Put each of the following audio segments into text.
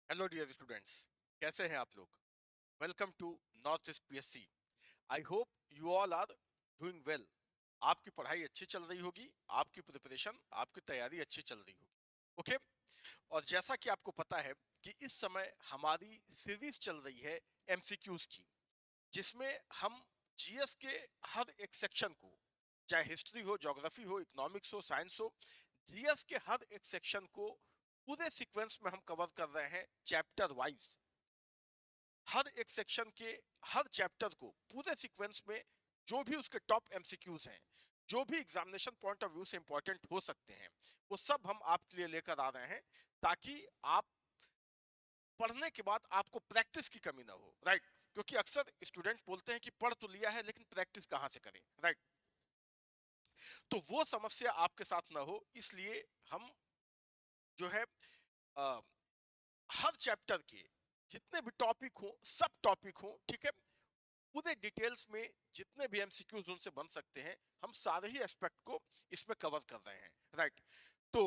Hello dear students, कैसे हैं आप लोग। Welcome to north east PSC. I hope you all are doing well. आपकी पढ़ाई अच्छी चल रही होगी, आपकी प्रिपरेशन, आपकी तैयारी अच्छी चल रही होगी। ओके। और जैसा कि आपको पता है कि इस समय हमारी सीरीज चल रही है एमसीक्यूज की, जिसमें हम जीएस के हर एक सेक्शन को, चाहे हिस्ट्री हो, ज्योग्राफी हो, इकोनॉमिक्स हो, साइंस हो, जीएस के हर एक सेक्शन को पूरे सीक्वेंस में हम कवर कर रहे हैं चैप्टर वाइज। हर एक सेक्शन के हर चैप्टर को पूरे सीक्वेंस में जो भी उसके टॉप एमसीक्यूज हैं, जो भी एग्जामिनेशन पॉइंट ऑफ व्यू से इंपॉर्टेंट हो सकते हैं, वो सब हम आपके लिए लेकर आ रहे हैं, ताकि आप पढ़ने के बाद आपको प्रैक्टिस की कमी ना हो। राइट। क्योंकि अक्सर स्टूडेंट बोलते हैं कि पढ़ तो लिया है लेकिन प्रैक्टिस कहां से करें। राइट। तो वो समस्या आपके साथ ना हो, इसलिए हम जो है अ, हर चैप्टर के जितने भी टॉपिक हो, सब टॉपिक हो, ठीक है, पूरे डिटेल्स में जितने भी एमसीक्यूज उनसे बन सकते हैं, हम सारे ही एस्पेक्ट को इसमें कवर कर रहे हैं। राइट। तो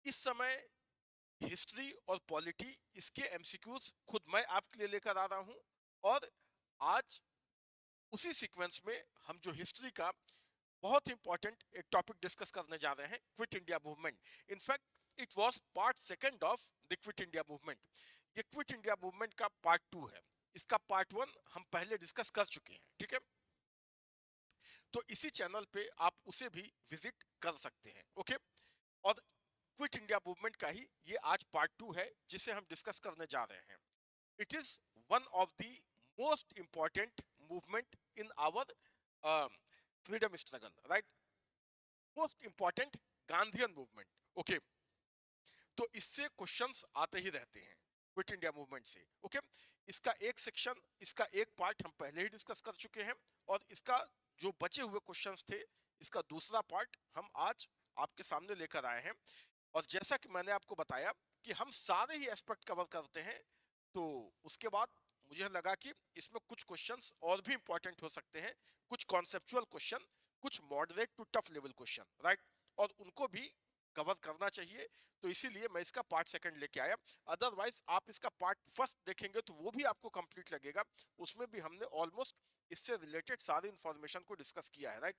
इस समय हिस्ट्री और पॉलिटी, इसके एमसीक्यूज खुद मैं आपके लिए लेकर आ रहा हूं। और आज उसी सीक्वेंस में हम जो हिस्ट्री का बहुत इंपॉर्टेंट एक टॉपिक डिस्कस करने जा रहे हैं, quit India movement. In fact it was part second of the quit India movement. ये क्विट इंडिया मूवमेंट का पार्ट 2 है। इसका पार्ट 1 हम पहले डिस्कस कर चुके हैं, ठीक है। तो इसी चैनल पे आप उसे भी विजिट कर सकते हैं। ओके। और क्विट इंडिया मूवमेंट का ही ये आज पार्ट 2 है, जिसे हम डिस्कस करने जा रहे हैं। It is one of the most important movement in our freedom struggle. Right. Most important Gandhian movement. Okay. तो इससे क्वेश्चंस आते ही रहते हैं क्विट इंडिया मूवमेंट से। ओके। इसका एक सेक्शन, इसका एक पार्ट हम पहले ही डिस्कस कर चुके हैं, और इसका जो बचे हुए क्वेश्चंस थे, इसका दूसरा पार्ट हम आज आपके सामने लेकर आए हैं। और जैसा कि मैंने आपको बताया कि हम सारे ही एस्पेक्ट कवर करते हैं, तो उसके बाद मुझे लगा कि इसमें कुछ क्वेश्चंस और भी इंपॉर्टेंट हो सकते हैं, कुछ कॉन्सेप्चुअल क्वेश्चन, कुछ moderate to tough level question. Right. और उनको भी कवर करना चाहिए, तो इसीलिए मैं इसका पार्ट सेकंड लेके आया। अदरवाइज आप इसका पार्ट फर्स्ट देखेंगे तो वो भी आपको कंप्लीट लगेगा। उसमें भी हमने ऑलमोस्ट इससे रिलेटेड सारी इंफॉर्मेशन को डिस्कस किया है। राइट।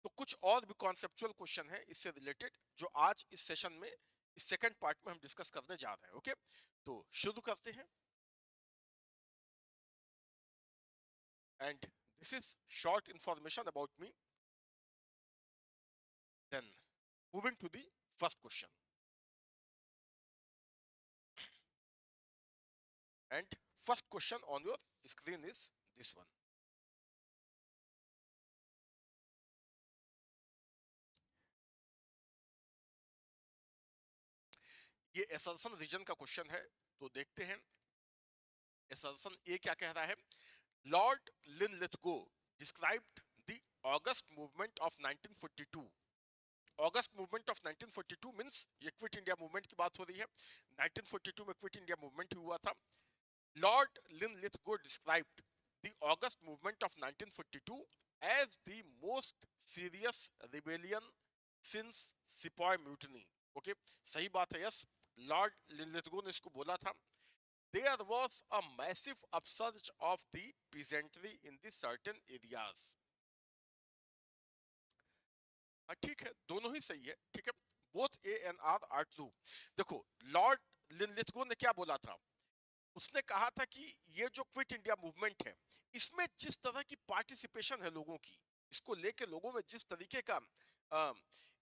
तो कुछ और भी कॉन्सेप्चुअल क्वेश्चन है इससे रिलेटेड, जो आज इस सेशन में, इस सेकंड पार्ट में हम डिस्कस करने जा रहे हैं। ओके। तो शुरू करते हैं। And this is short information about me, then moving to the first question. And first question on your screen is this one. ये एसल्सन रीजन का क्वेश्चन है, तो देखते हैं एसल्सन ए क्या कह रहा है। Lord Linlithgow described the August movement of 1942। August movement of 1942 means ये क्विट इंडिया मूवमेंट की बात हो रही है। 1942 में क्विट इंडिया मूवमेंट हुआ था। Lord Linlithgow described the August movement of 1942 as the most serious rebellion since sepoy mutiny. Okay, सही बात है, यस। लॉर्ड लिनलिथगो ने इसको बोला था। There was a massive upsurge of the peasantry in the certain areas. ठीक है, दोनों ही सही है, ठीक है। Both A and R are true. देखो, लॉर्ड लिनलिथगो ने क्या बोला था। उसने कहा था कि ये जो क्विट इंडिया मूवमेंट है, इसमें जिस तरह की पार्टिसिपेशन है लोगों की, इसको लेके लोगों में जिस तरीके का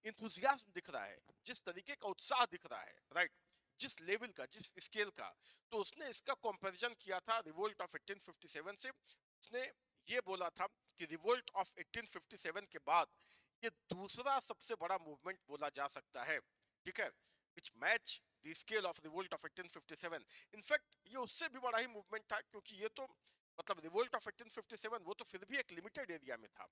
इंथुजियाज्म दिख रहा है, जिस तरीके का उत्साह दिख रहा है, राइट, जिस लेवल का, जिस स्केल का, तो उसने इसका कंपैरिजन किया था रिवोल्ट ऑफ 1857 से। उसने ये बोला था कि रिवोल्ट ऑफ 1857 के बाद ये दूसरा सबसे बड़ा मूवमेंट बोला जा सकता है, ठीक है, which match the scale of revolt of 1857। In fact ये उससे भी बड़ा ही मूवमेंट था, क्योंकि ये तो मतलब रिवोल्ट ऑफ 1857 वो तो फिर भी एक लिमिटेड एरिया में था।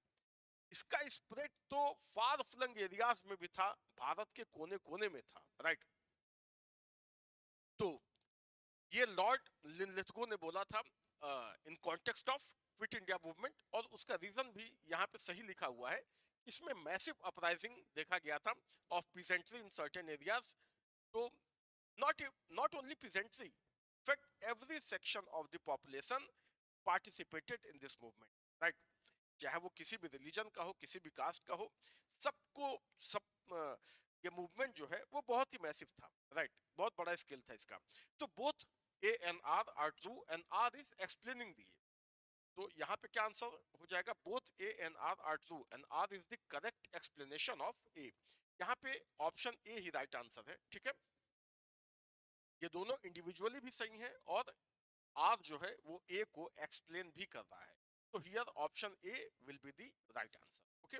इसका स्प्रेड तो फार फ्लंग एरियाज में भी था, भारत के कोने कोने में था। राइट। तो ये लॉर्ड लिनलिथगो ने बोला था in context of quit India movement, और उसका रीजन भी यहाँ पे सही लिखा हुआ है। इसमें मैसिव अपराइजिंग देखा गया था ऑफ पीसेंट्री इन सर्टेन एरियाज। तो not not only peasantry, in fact every section of the population participated in this movement, right? चाहे वो किसी भी रिलीजन का हो, किसी भी कास्ट का हो, सबको सब ये मूवमेंट जो है वो बहुत ही मैसिव था, राइट? बहुत बड़ा स्केल था इसका। तो both A and R true and R is explaining the. तो यहाँ पे क्या आंसर हो जाएगा? Both A and R true and R is the correct explanation of A. यहाँ पे ऑप्शन ए ही राइट आंसर है, ठीक है? ये दोनों इंडिविजुअली भी सही है और आर जो है वो ए को एक्सप्लेन भी कर रहा है। तो here option A will be the right answer. Okay,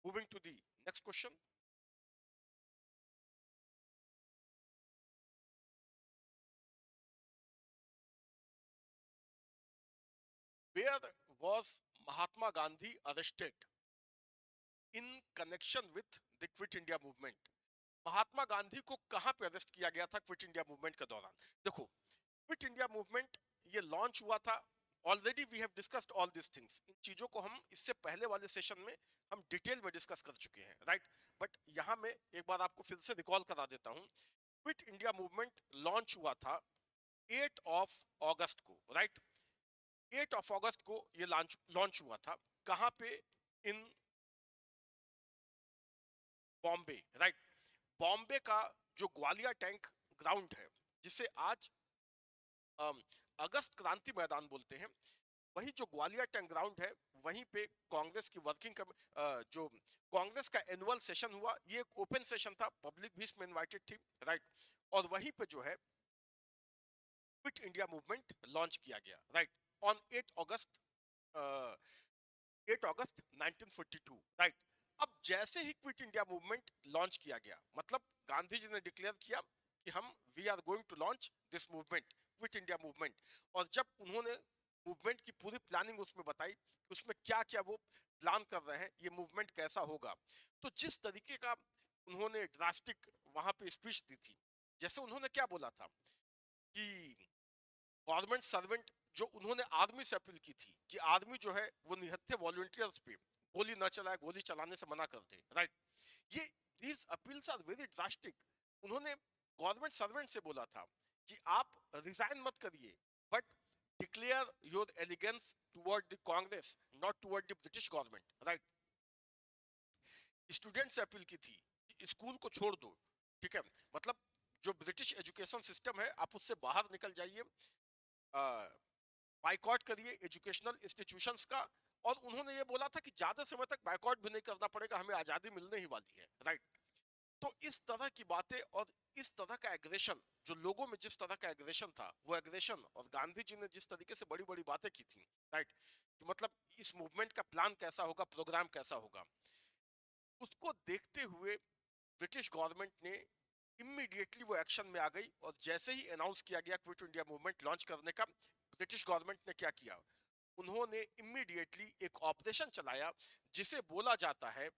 moving to the next question. Where was Mahatma Gandhi arrested in connection with the quit India movement? Mahatma Gandhi को कहां पे अरेस्ट किया गया था क्विट इंडिया मूवमेंट के दौरान? देखो, क्विट इंडिया मूवमेंट ये लॉन्च हुआ था, already we have discussed all this things. इन चीजों को हम इससे पहले वाले सेशन में हम डिटेल में डिस्कस कर चुके हैं, राइट? बट यहां में एक बार आपको फिर से रिकॉल करा देता हूं। क्विट इंडिया मूवमेंट लॉन्च हुआ था 8 ऑफ अगस्त को, राइट? 8 ऑफ अगस्त को ये लॉन्च हुआ था। कहां पे? इन बॉम्बे, राइट? बॉम्बे का जो ग्वालियर टैंक ग्राउंड है, जिसे आज अगस्त क्रांति मैदान बोलते हैं, वही जो ग्वालियर टैंक ग्राउंड है, वहीं पे कांग्रेस की जो कांग्रेस का एनुअल सेशन हुआ। ये एक ओपन सेशन था, पब्लिक भी इसमें इनवाइटेड थी, राइट? और वहीं पे जो है क्विट इंडिया मूवमेंट लॉन्च किया गया, right? On 8 August 8 August 1942, right? अब जैसे ही क्विट इंडिया मूवमेंट लॉन्च किया गया, मतलब गांधी जी ने डिक्लेयर किया कि हम we are going to launch this movement, quit India movement. और जब उन्होंने मूवमेंट की पूरी प्लानिंग उसमें बताई कि उसमें क्या क्या वो प्लान कर रहे हैं, ये मूवमेंट कैसा होगा, तो जिस तरीके का उन्होंने ड्रास्टिक वहां पे स्पीच दी थी, जैसे उन्होंने क्या बोला था कि गवर्नमेंट सर्वेंट, जो उन्होंने आर्मी से अपील की थी कि आर्मी जो है वो निहत्थे वॉलंटियर्स पे गोली न चलाए, गोली चलाने से मना कर दे, राइट? ये these appeals are very drastic. उन्होंने गवर्नमेंट सर्वेंट से बोला था कि आप रिजाइन मत करिए, but declare your allegiance toward the Congress, not toward the British government, right? Student से अपील की थी कि स्कूल को छोड़ दो, ठीक है? मतलब जो ब्रिटिश एजुकेशन सिस्टम है, आप उससे बाहर निकल जाइए, बाइकआउट करिए एजुकेशनल इंस्टीट्यूशंस का। और उन्होंने ये बोला था कि ज्यादा समय तक बाइकआउट भी नहीं करना पड़ेगा, हमें आजादी मिलने ही वाली है, राइट? तो इस तरह की बातें और इस तरह का एग्रेशन, जो लोगों में जिस तरह का एग्रेशन था, वो एग्रेशन, और गांधी जी ने जिस तरीके से बड़ी बड़ी बातें की थी, राइट, कि मतलब इस मूवमेंट का प्लान कैसा होगा, प्रोग्राम कैसा होगा, उसको देखते हुए ब्रिटिश गवर्नमेंट ने इमीडिएटली वो एक्शन में आ गई। और जैसे ही अनाउंस किया गया क्विट इंडिया मूवमेंट लॉन्च करने का, ब्रिटिश गवर्नमेंट ने क्या किया? उन्होंने इमीडिएटली एक ऑपरेशन चलाया जिसे बोला जाता है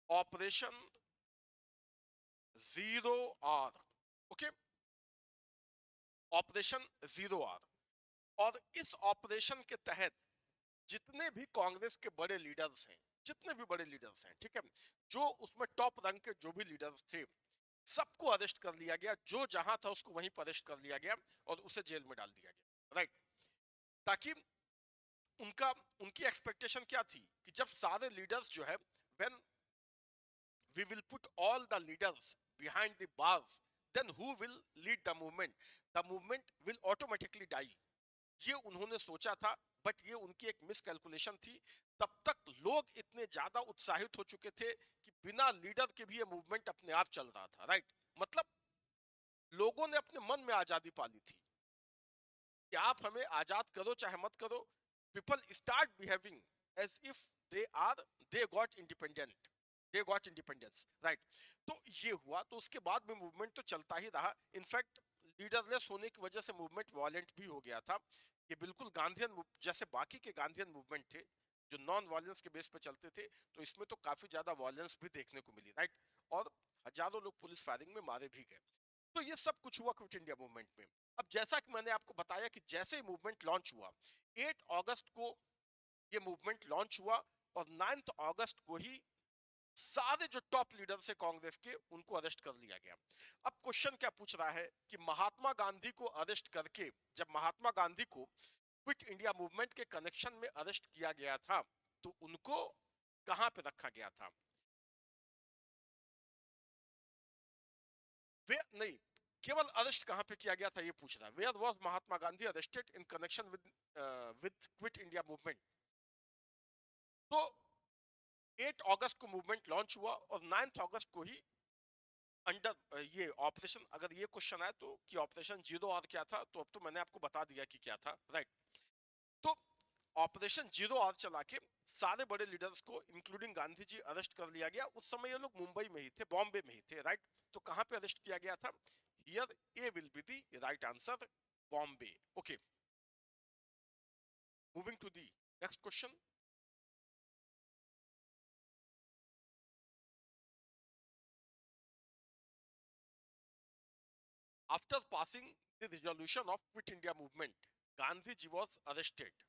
operation zero hour. Okay, operation zero hour. और इस ऑपरेशन के तहत जितने भी कांग्रेस के बड़े लीडर्स हैं, जितने भी बड़े लीडर्स हैं, ठीक है, जो उसमें टॉप रैंक के जो भी लीडर्स थे, सबको अरेस्ट कर लिया गया। जो जहां था उसको वहीं पर अरेस्ट कर लिया गया और उसे जेल में डाल दिया गया, राइट? ताकि उनका उनकी एक्सपेक्टेशन क्या थी कि जब सारे लीडर्स जो है, when we will put all the leaders behind the bars, then who will lead the movement? The movement will automatically die. ये उन्होंने सोचा था, बट ये उनकी एक मिस कैलकुलेशन थी। तब तक लोग इतने ज्यादा उत्साहित हो चुके थे कि बिना लीडर के भी ये मूवमेंट अपने आप चल रहा था, राइट? मतलब लोगों ने अपने मन में आजादी पाली थी कि आप हमें आजाद करो चाहे मत करो। People start behaving as if they are they got independent, they got independence, right? तो ये हुआ, तो उसके बाद में मूवमेंट तो चलता ही रहा। इनफैक्ट लीडरलेस होने की वजह से मूवमेंट वॉयलेंट भी हो गया था। ये बिल्कुल गांधीयन, जैसे बाकी के गांधीयन मूवमेंट थे जो नॉन वायलेंस के बेस पे चलते थे, तो इसमें तो काफी ज्यादा वायलेंस भी देखने को मिली, राइट? और हजारों लोग पुलिस फायरिंग में मारे भी गए। तो ये सब कुछ हुआ क्विट इंडिया मूवमेंट में। अब जैसा कि मैंने आपको बताया कि जैसे ही मूवमेंट लॉन्च हुआ, 8 अगस्त को ये मूवमेंट लॉन्च हुआ और 9 अगस्त को ही सारे जो टॉप लीडर्स है कांग्रेस के उनको अरेस्ट कर लिया गया। अब क्वेश्चन क्या पूछ रहा है कि महात्मा गांधी को अरेस्ट करके, जब महात्मा गांधी को क्विट इंडिया मूवमेंट के कनेक्शन में अरेस्ट किया गया था, तो उनको कहां पे रखा गया था? वे नहीं, केवल अरेस्ट कहां पे किया गया था ये पूछ रहा है। Where was Mahatma Gandhi arrested in connection with quit India movement? तो 8 अगस्त को मूवमेंट लॉन्च हुआ और 9 अगस्त को ही अंडर ये ऑपरेशन, अगर ये क्वेश्चन आए तो कि ऑपरेशन जीरो आर क्या था, तो अब तो मैंने आपको बता दिया कि क्या था, राइट। तो ऑपरेशन जीरो आर चला के सारे बड़े लीडर्स को इंक्लूडिंग गांधी जी अरेस्ट कर लिया गया। उस समय ये लोग मुंबई में ही थे, बॉम्बे में ही थे, राइट। तो कहां पे अरेस्ट किया गया था? Here A will be the right answer, Bombay. Okay, moving to the next question. After passing the resolution of Quit India movement, Gandhiji was arrested.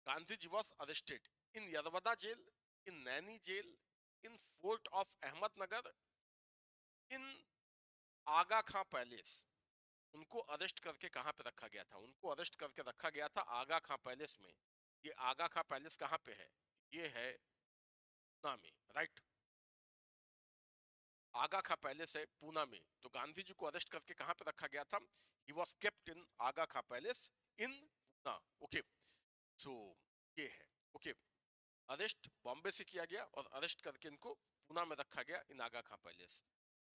Gandhiji was arrested in Yadavada jail, in Naini jail, in Fort of Ahmednagar, in Aga Khan Palace. उनको arrest करके कहां पे रखा गया था? उनको arrest करके रखा गया था आगा खां पैलेस में। ये आगा खां पैलेस कहां पे है? ये है पूना में, राइट। आगा खां पैलेस है पूना में। तो गांधी जी को अरेस्ट करके कहां पे रखा गया था? He was kept in Aga Khan palace in Poona. Okay, so ये है। ओके, अरेस्ट बॉम्बे से किया गया और अरेस्ट करके इनको पूना में रखा गया इन आगा खां पैलेस।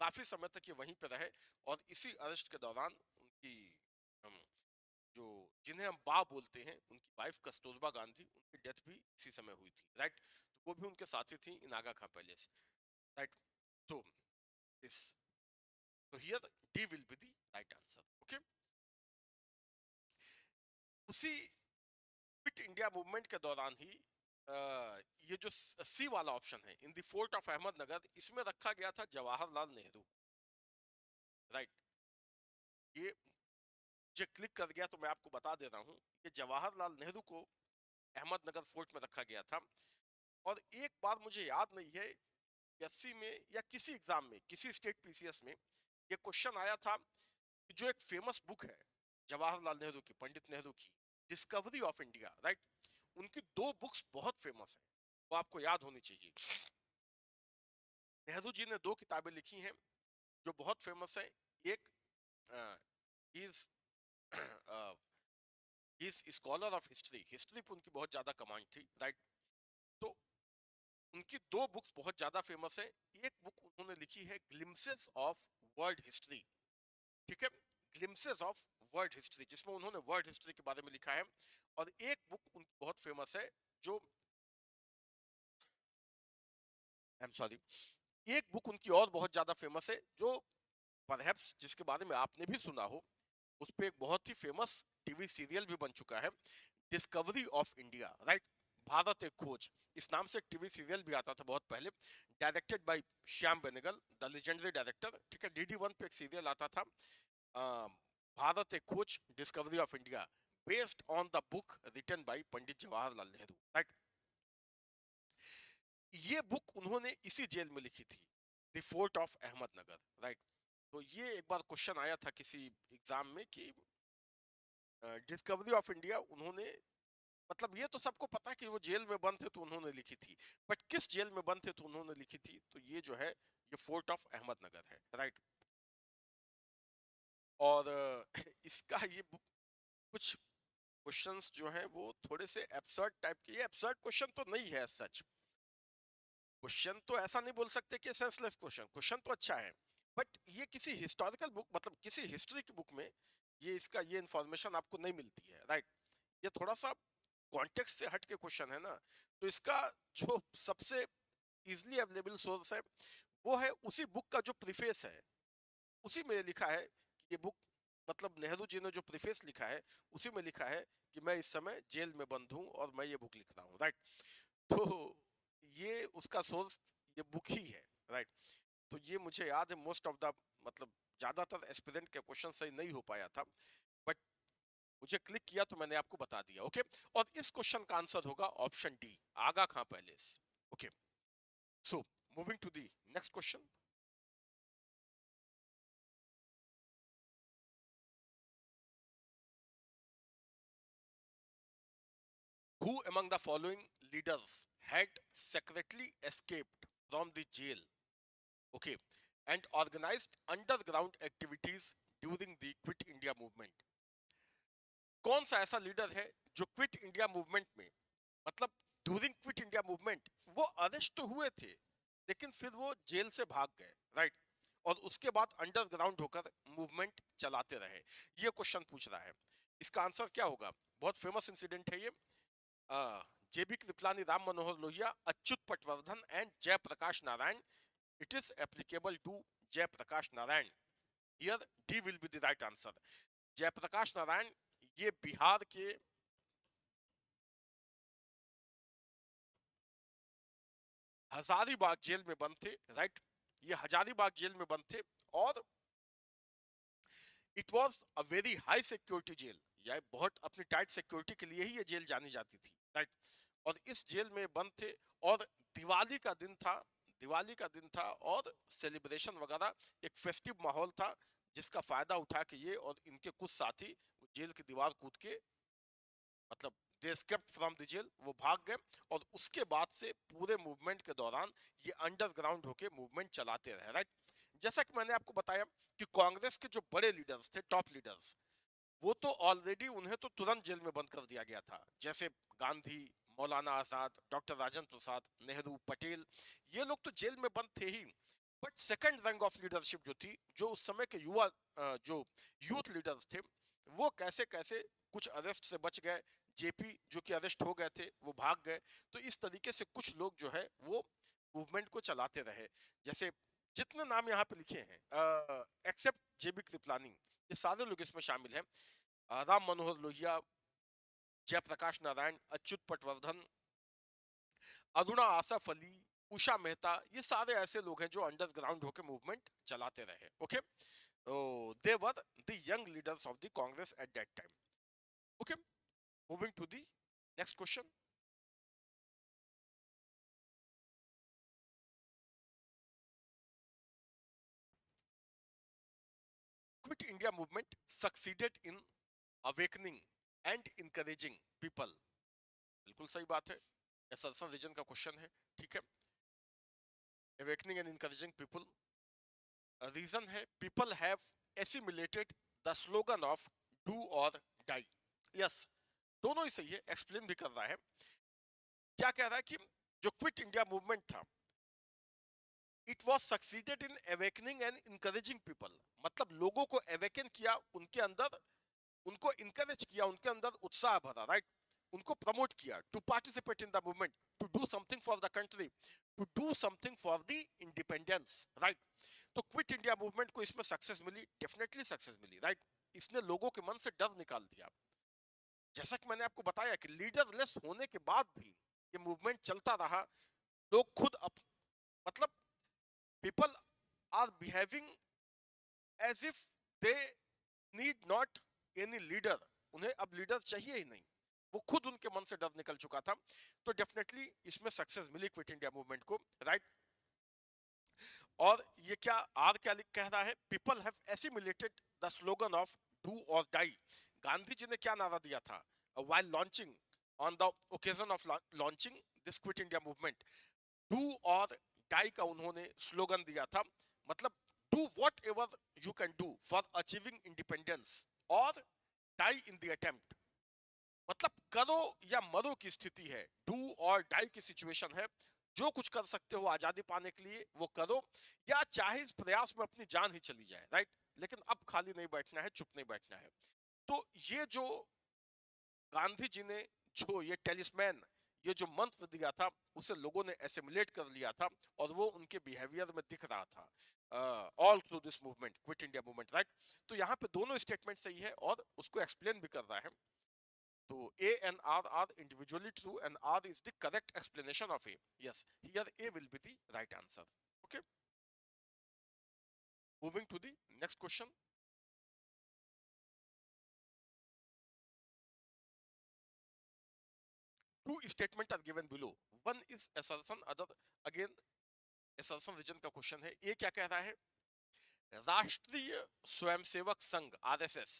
काफी समय तक ये वहीं पे रहे और इसी अरेस्ट के दौरान उनकी जो जिन्हें हम बा बोलते हैं, उनकी वाइफ कस्तूरबा गांधी, उनकी डेथ भी इसी समय हुई थी, राइट। तो वो भी उनके साथी थी इन आगा खां पैलेस, राइट। तो दिस, तो here D will be the right answer. Okay, उसी क्विट इंडिया मूवमेंट के दौरान ही ये जो सी वाला ऑप्शन है, in the fort of Ahmednagar, इसमें रखा गया था जवाहरलाल नेहरू, राइट। ये मुझे क्लिक कर गया तो मैं आपको बता दे रहा हूँ, ये जवाहरलाल नेहरू को अहमदनगर फोर्ट में रखा गया था। और एक बार मुझे याद नहीं है, एससी में या किसी एग्जाम में, किसी स्टेट पीसीएस में ये क्वेश्चन आया था कि जो एक फेमस बुक है जवाहरलाल नेहरू की, पंडित नेहरू की, डिस्कवरी ऑफ इंडिया, राइट। उनकी दो बुक्स बहुत फेमस हैं, वो आपको याद होनी चाहिए। नेहरू जी ने दो किताबें लिखी हैं जो बहुत फेमस है। एक is is scholar of history, history पे उनकी बहुत ज्यादा कमांड थी, राइट। तो उनकी दो बुक्स बहुत ज्यादा फेमस है। एक बुक उन्होंने लिखी है ग्लिम्सेस ऑफ वर्ल्ड हिस्ट्री, ठीक है, ग्लिम्सेस ऑफ वर्ल्ड हिस्ट्री, जिसमें उन्होंने वर्ल्ड हिस्ट्री के बारे में लिखा है। और एक बुक उनकी बहुत फेमस है जो, आई एम सॉरी, एक बुक उनकी और बहुत ज्यादा फेमस है जो परहैप्स जिसके बारे में आपने भी सुना हो, उस पे एक बहुत ही फेमस टीवी सीरियल भी बन चुका है, discovery of India, right. Bharat Ek खोज, इस नाम से एक टीवी सीरियल भी आता था बहुत पहले, directed by Shyam Benegal, the legendary director, ठीक है। डीडी वन पे एक सीरियल आता था, Bharat Ek Khoj, discovery of India, based on the book written by Pandit Jawaharlal Nehru, right. ये बुक उन्होंने इसी जेल में लिखी थी, the fort of Ahmednagar, right. तो ये एक बार क्वेश्चन आया था किसी एग्जाम में कि डिस्कवरी ऑफ इंडिया उन्होंने, मतलब ये तो सबको पता है कि वो जेल में बंद थे तो उन्होंने लिखी थी, बट किस जेल में बंद थे तो उन्होंने लिखी थी, तो ये जो है ये फोर्ट ऑफ अहमदनगर है, राइट। और इसका ये कुछ क्वेश्चंस जो हैं वो थोड़े से एब्सर्ड टाइप के, ये एब्सर्ड क्वेश्चन तो नहीं है सच, क्वेश्चन तो ऐसा नहीं बोल सकते कि सेंसलेस क्वेश्चन, क्वेश्चन तो अच्छा है, बट ये किसी हिस्टोरिकल बुक, मतलब किसी हिस्ट्री की बुक में ये इसका ये इंफॉर्मेशन आपको नहीं मिलती है, राइट। ये थोड़ा सा कॉन्टेक्स्ट से हट के क्वेश्चन है ना। तो इसका जो सबसे इजीली अवेलेबल सोर्स है वो है उसी बुक का जो प्रीफेस है, उसी में लिखा है कि ये बुक, मतलब नेहरू जी ने जो प्रीफेस लिखा है उसी में लिखा है कि मैं इस समय जेल में बंद हूं और मैं ये बुक लिख रहा हूँ, राइट। तो ये उसका सोर्स ये बुक ही है, राइट। तो ये मुझे याद है मोस्ट ऑफ द, मतलब ज्यादातर एस्पिरेंट के क्वेश्चन सही नहीं हो पाया था, बट मुझे क्लिक किया तो मैंने आपको बता दिया। ओके, और इस क्वेश्चन का आंसर होगा option D, Aga Khan palace. Okay, so moving to the next question. Who among the following leaders had secretly escaped from the jail, okay, and organized underground activities during the Quit India movement? कौन सा ऐसा leader है जो quit India movement में, मतलब during quit India movement वो arrest तो हुए थे लेकिन फिर वो जेल से भाग गए, राइट, और उसके बाद अंडरग्राउंड होकर मूवमेंट चलाते रहे? ये क्वेश्चन पूछ रहा है। इसका आंसर क्या होगा? बहुत फेमस इंसिडेंट है ये। JB Kripalani, Ram Manohar Lohia, Achyut Patwardhan and Jayaprakash Narayan. It is applicable to Jayaprakash Narayan. Here D will be the right answer. Jayaprakash Narayan ये बिहार के हजारीबाग जेल में बंद थे, राइट, ये हजारीबाग जेल में बंद थे, और it was a very high security jail, या बहुत अपनी टाइट सिक्योरिटी के लिए ही ये जेल जानी जाती थी, राइट, और इस जेल में बंद थे, और दिवाली का दिन था, दिवाली का दिन था, और सेलिब्रेशन वगैरह, एक फेस्टिव माहौल था, जिसका फायदा उठा के ये और इनके कुछ साथी जेल की दीवार कूद के, मतलब दे एस्केप्ड फ्रॉम द जेल, वो भाग गए, और उसके बाद से पूरे मूवमेंट के दौरान ये अंडरग्राउंड होके मूवमेंट चलाते रहे, राइट। जैसा कि मैंने आपको बताया कि कांग्रेस के जो बड़े लीडर्स थे, टॉप लीडर्स, वो तो ऑलरेडी, उन्हें तो तुरंत जेल में बंद कर दिया गया था, जैसे गांधी, मौलाना आजाद, डॉक्टर राजेंद्र प्रसाद, नेहरू, पटेल, ये लोग तो जेल में बंद थे ही। But second rank of leadership जो थी, जो उस समय के युवा जो यूथ लीडर्स थे, वो कैसे कैसे कुछ अरेस्ट से बच गए, जेपी जो कि अरेस्ट हो गए थे वो भाग गए, तो इस तरीके से कुछ लोग जो है वो मूवमेंट को चलाते रहे। जैसे जितने नाम यहाँ पे लिखे हैं, एक्सेप्ट जेबी कृपलानी, ये सारे लोग इसमें शामिल हैं। राम मनोहर लोहिया, जयप्रकाश नारायण, अच्युत पटवर्धन, अरुणा आसफ अली, उषा मेहता, ये सारे ऐसे लोग हैं जो अंडरग्राउंड होकर मूवमेंट चलाते रहे। Okay, they were the young leaders of the Congress at that time. Okay, moving to the next question. Quit India movement succeeded in awakening and encouraging people. बिल्कुल सही बात है, ऐसा रीजन का क्वेश्चन है, ठीक है। Awakening and encouraging people, reason है people have assimilated the slogan of do और डाई। यस, दोनों ही सही है, एक्सप्लेन भी कर रहा है। क्या कह रहा है कि जो क्विट इंडिया मूवमेंट था, it was succeeded in awakening and encouraging people, मतलब लोगों को अवेकन किया, उनके अंदर उनको इनकरेज किया, उनके अंदर उत्साह भरा, राइट, उनको प्रमोट किया to participate in the movement, to do something for the country, to do something for the independence, right. तो क्विट इंडिया मूवमेंट को इसमें सक्सेस मिली, डेफिनेटली सक्सेस मिली, राइट। इसने लोगों के मन से डर निकाल दिया। जैसा कि मैंने आपको बताया कि लीडरलेस होने के बाद भी ये मूवमेंट चलता रहा, लोग खुद मतलब people are behaving as if they need not any leader, उन्हें अब लीडर चाहिए ही नहीं, वो खुद उनके मन से डर निकल चुका था। तो डेफिनेटली इसमें सक्सेस मिली क्विट इंडिया मूवमेंट को, राइट। और ये क्या आर क्या कह रहा है, people have assimilated the slogan of do और डाई। गांधी जी ने क्या नारा दिया था while launching, on the occasion of launching this quit India movement? Do और डाई का उन्होंने स्लोगन दिया था, मतलब do what ever you can do for achieving independence, और डाई इन द अटेम्प्ट, मतलब करो या मरो की स्थिति है, डू और डाई की सिचुएशन है, जो कुछ कर सकते हो आजादी पाने के लिए वो करो, या चाहे इस प्रयास में अपनी जान ही चली जाए, राइट, लेकिन अब खाली नहीं बैठना है, चुप नहीं बैठना है। तो ये जो गांधी जी ने जो ये टेलिस्मैन, ये जो मंत्र दिया था, उसे लोगों ने एसिमुलेट कर लिया था, और वो उनके बिहेवियर में दिख रहा था all through this movement, quit India movement, right. तो यहाँ पे दोनों स्टेटमेंट सही है और उसको एक्सप्लेन भी कर रहा है। तो A and R are individually true and R is the correct explanation of A. Yes, here A will be the right answer. Okay. Moving to the next question. Two statements are given below. One is assertion, other again assertion reason का question है. ये क्या कह रहा है? राष्ट्रीय Swayamsevak Sangh RSS,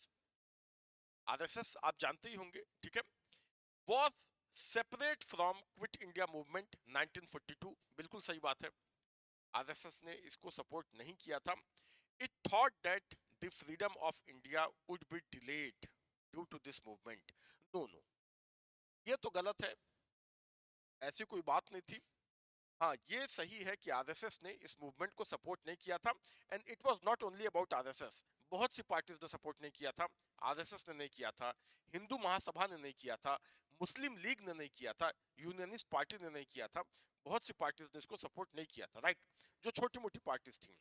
RSS आप जानते ही होंगे, ठीक है, was separate from quit India movement 1942. बिल्कुल सही बात है, आरएसएस ने इसको सपोर्ट नहीं किया था. It thought that the freedom of India would be delayed due to this movement. No, no, ये तो गलत है, ऐसी कोई बात नहीं थी. हाँ, ये सही है कि आरएसएस ने इस मूवमेंट को सपोर्ट नहीं किया था. And it was not only about RSS, बहुत सी पार्टीज ने सपोर्ट नहीं किया था. आरएसएस ने नहीं किया था, हिंदू महासभा ने नहीं किया था, मुस्लिम लीग ने नहीं किया था, यूनियनिस्ट पार्टी ने नहीं किया था, बहुत सी पार्टीज ने इसको सपोर्ट नहीं किया था, राइट. जो छोटी मोटी पार्टीज थी,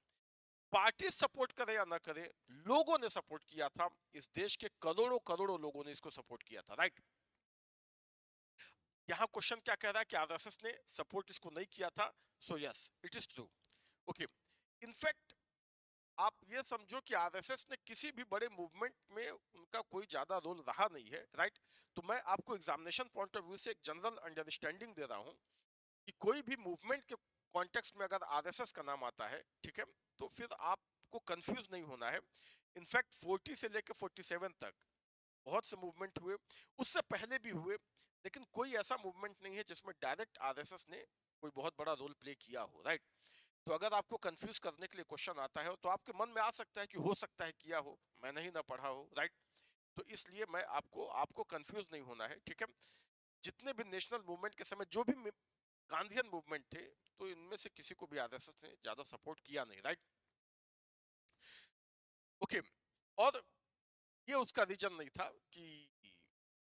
पार्टी सपोर्ट करे या ना करे, लोगों ने सपोर्ट किया था. इस देश के करोड़ों करोड़ों लोगों ने इसको सपोर्ट किया था, राइट. यहां क्वेश्चन क्या कह रहा है कि आरएसएस ने सपोर्ट इसको नहीं किया था. So yes, it is true. Okay, in fact आप ये समझो कि आरएसएस ने किसी भी बड़े मूवमेंट में उनका कोई ज्यादा रोल रहा नहीं है, राइट. तो मैं आपको एग्जामिनेशन पॉइंट ऑफ व्यू से एक जनरल अंडरस्टैंडिंग दे रहा हूं कि कोई भी मूवमेंट के कॉन्टेक्स्ट में अगर आरएसएस का नाम आता है, ठीक है, तो फिर आपको कंफ्यूज नहीं होना है. इनफैक्ट 40 से लेकर 47 तक बहुत से मूवमेंट हुए, उससे पहले भी हुए, लेकिन कोई ऐसा मूवमेंट नहीं है जिसमें डायरेक्ट आरएसएस ने कोई बहुत बड़ा रोल प्ले किया हो, राइट. तो अगर आपको कंफ्यूज करने के लिए क्वेश्चन आता है तो आपके मन में आ सकता है कि हो सकता है किया हो, मैंने ही ना पढ़ा हो, राइट. तो इसलिए मैं आपको कंफ्यूज नहीं होना है, ठीक है. जितने भी नेशनल मूवमेंट के समय जो भी गांधीयन मूवमेंट थे, तो इनमें से किसी को भी आरएसएस ने ज्यादा सपोर्ट किया नहीं, राइट. ओके, और ये उसका रीजन नहीं था कि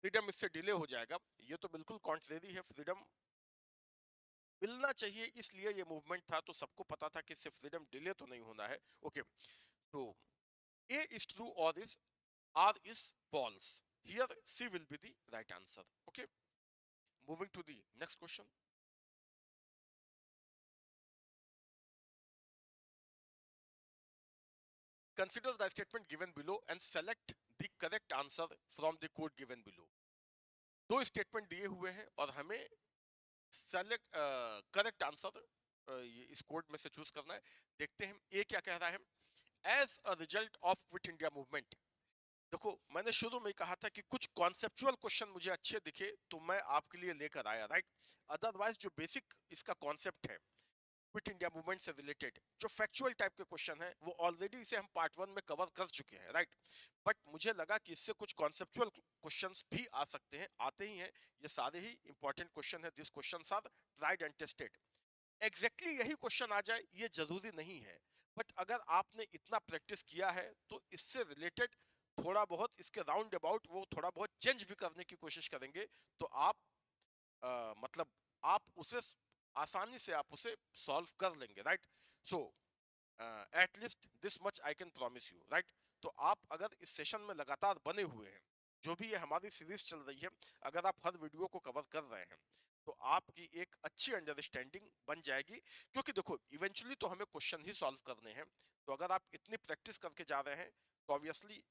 फ्रीडम इससे डिले हो जाएगा. ये तो बिल्कुल कॉन्ट्रेरी है, फ्रीडम मिलना चाहिए, इसलिए ये मूवमेंट था. तो सबको पता था कि इससे फ्रीडम डिले तो नहीं होना है. ओके, तो ए इज ट्रू और is R is false. Here C will be the right answer. Okay, moving to the next question. Consider the statement given below and select the correct answer from the code given below. दो statement दिए हुए हैं और हमें select correct answer इस code में से choose करना है. देखते हैं ये क्या कह रहा है. As a result of quit India movement. देखो, मैंने शुरू में कहा था कि कुछ कॉन्सेप्चुअल क्वेश्चन मुझे अच्छे दिखे तो मैं आपके लिए लेकर आया, राइट. अदरवाइज जो बेसिक इसका कॉन्सेप्ट है क्विट इंडिया मूवमेंट से रिलेटेड, जो फैक्चुअल टाइप के क्वेश्चन है, वो ऑलरेडी इसे हम पार्ट 1 में कवर कर चुके हैं, राइट. बट मुझे लगा कि इससे कुछ कॉन्सेप्चुअल क्वेश्चंस भी आ सकते हैं, आते ही हैं. ये सारे ही इंपॉर्टेंट क्वेश्चन है. This questions are tried and tested. Exactly यही क्वेश्चन आ जाए ये जरूरी नहीं है, बट अगर आपने इतना प्रैक्टिस किया है तो इससे रिलेटेड थोड़ा बहुत इसके राउंड अबाउट वो थोड़ा बहुत चेंज भी करने की कोशिश करेंगे तो आप मतलब आप उसे आसानी से आप उसे सॉल्व कर लेंगे, right. So at least this much I can promise you, right. तो आप अगर इस सेशन में लगातार बने हुए हैं, जो भी ये हमारी सीरीज चल रही है, अगर आप हर वीडियो को कवर कर रहे हैं तो आपकी एक अच्छी अंडरस्टैंडिंग बन जाएगी. क्योंकि देखो, इवेंचुअली तो हमें क्वेश्चन ही सॉल्व करने हैं. तो अगर आप इतनी प्रैक्टिस करके जा रहे हैं तो ऑब्वियसली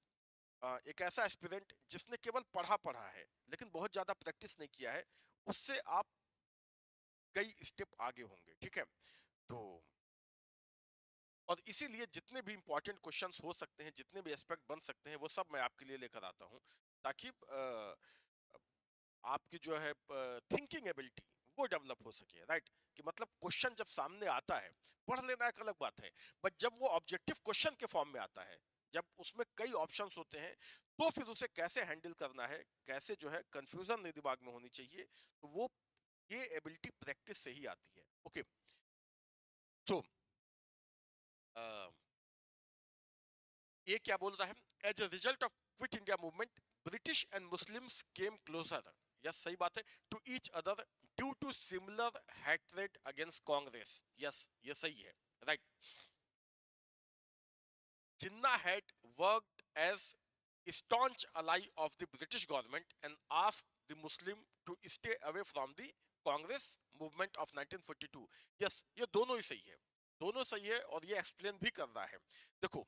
एक ऐसा एस्पिरेंट जिसने केवल पढ़ा पढ़ा है लेकिन बहुत ज्यादा प्रैक्टिस नहीं किया है, उससे आप कई स्टेप आगे होंगे, ठीक है. तो और इसीलिए जितने भी इंपॉर्टेंट क्वेश्चंस हो सकते हैं, जितने भी एस्पेक्ट बन सकते हैं, वो सब मैं आपके लिए लेकर आता हूं ताकि आपकी जो है थिंकिंग एबिलिटी वो डेवलप हो सके, राइट. कि मतलब क्वेश्चन जब सामने आता है, पढ़ लेना एक अलग बात है, बट जब वो ऑब्जेक्टिव क्वेश्चन के फॉर्म में आता है, जब उसमें कई ऑप्शंस होते हैं, तो फिर उसे कैसे हैंडल करना है, कैसे जो है कंफ्यूजन नहीं दिमाग में होनी चाहिए, तो वो ये एबिलिटी प्रैक्टिस से ही आती है. ओके, तो ये क्या बोल रहा है. As a result of quit India movement, British and Muslims came closer. Yes, सही बात है. To each other due to similar hatred against Congress. Yes, ये सही है, right. Jinnah had worked as staunch ally of the British government and asked the Muslim to stay away from the Congress movement of 1942. Yes, ये दोनों ही सही है, दोनों सही है और ये एक्सप्लेन भी कर रहा है. देखो,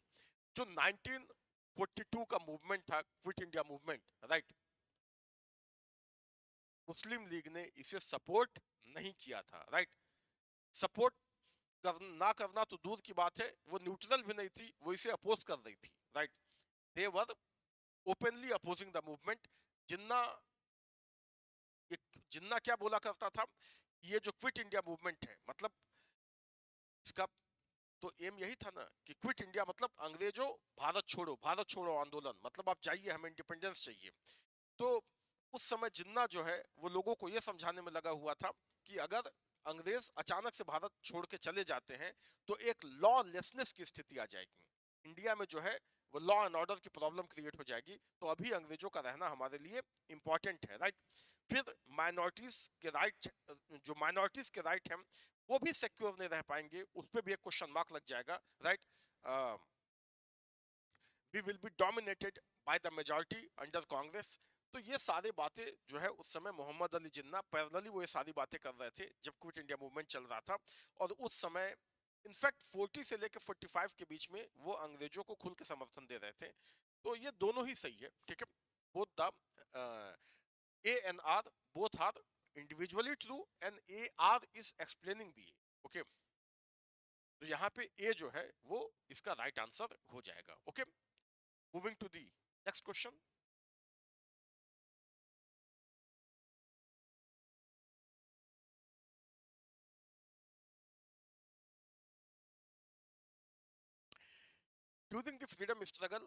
जो 1942 का मूवमेंट था, क्विट इंडिया मूवमेंट, राइट, मुस्लिम लीग ने इसे सपोर्ट नहीं किया था, राइट। सपोर्ट ना करना तो दूर की बात है, वो न्यूट्रल भी नहीं थी, वो इसे अपोज कर रही थी, right. They were openly opposing the movement. Jinnah Jinnah क्या बोला करता था, ये जो क्विट इंडिया मूवमेंट है, मतलब इसका तो एम यही था ना कि क्विट इंडिया मतलब अंग्रेजों, भारत छोड़ो आंदोलन, मतलब आप जाइए, हमें इंडिपेंडेंस चाहिए। तो उस समय जिन्ना जो है वो लोगों को ये समझाने में लगा हुआ था कि अगर अंग्रेज अचानक से भारत छोड़ के चले जाते हैं तो एक लॉलेसनेस की स्थिति आ जाएगी इंडिया में, जो है वो लॉ एंड ऑर्डर की प्रॉब्लम क्रिएट हो जाएगी, तो अभी अंग्रेजों का रहना हमारे लिए इंपॉर्टेंट है, राइट। फिर माइनॉरिटीज के राइट, जो माइनॉरिटीज के राइट हैं वो भी सिक्योर नहीं रह पाएंगे, उस पर भी एक क्वेश्चन मार्क लग जाएगा, right. We will be dominated by the majority under Congress. तो ये सारी बातें जो है उस समय मोहम्मद अली जिन्ना पैरेलली वो ये सारी बातें कर रहे थे जब क्विट इंडिया मूवमेंट चल रहा था। और उस समय इनफैक्ट 40 से लेकर 45 के बीच में वो अंग्रेजों को खुल के समर्थन दे रहे थे। तो ये दोनों ही सही है, ठीक है। Both the A and R, both are individually true and A R is explaining B, okay. तो यहाँ पे ए जो है वो इसका राइट आंसर हो जाएगा, okay. Moving to the next question. During the freedom struggle,